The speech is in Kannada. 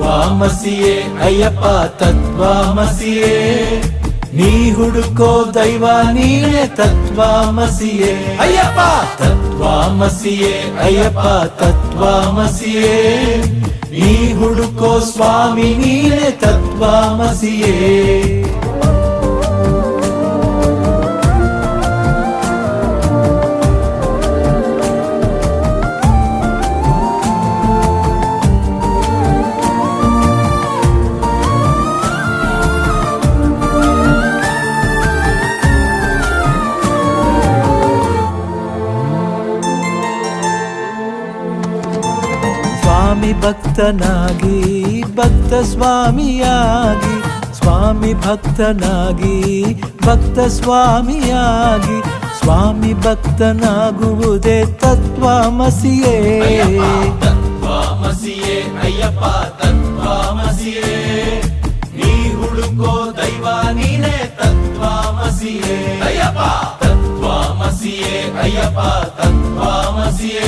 ತತ್ವಾಮಸಿಯೇ ಅಯ್ಯಪ್ಪ ತತ್ವಾಮಸಿಯೇ, ನೀ ಹುಡುಕೋ ದೈವ ನೀನೇ ತತ್ವಾಮಸಿಯೇ ಅಯ್ಯಪ್ಪ ತತ್ವಾಮಸಿಯೇ ಅಯ್ಯಪ್ಪ ತತ್ವಾಮಸಿಯೇ, ನೀ ಹುಡುಕೋ ಸ್ವಾಮಿ ನೀನೇ ತತ್ವಾಮಸಿಯೇ. ಸ್ವಾಮಿ ಭಕ್ತನಾಗಿ ಭಕ್ತ ಸ್ವಾಮಿಯಾಗಿ, ಸ್ವಾಮಿ ಭಕ್ತನಾಗಿ ಭಕ್ತ ಸ್ವಾಮಿಯಾಗಿ, ಸ್ವಾಮಿ ಭಕ್ತನಾಗುವುದೇ ತತ್ವಾಮಸಿಯೇ. ತತ್ವಾಮಸಿಯೇ ಅಯ್ಯಪ್ಪ ತತ್ವಾಮಸಿಯೇ, ನೀ ಹುಡುಕೋ ದೈವ ನೀನೇ ತತ್ವಾಮಸಿಯೇ ಅಯ್ಯಪ್ಪ ತತ್ವಾಮಸಿಯೇ ಅಯ್ಯಪ್ಪ ತತ್ವಾಮಸಿಯೇ,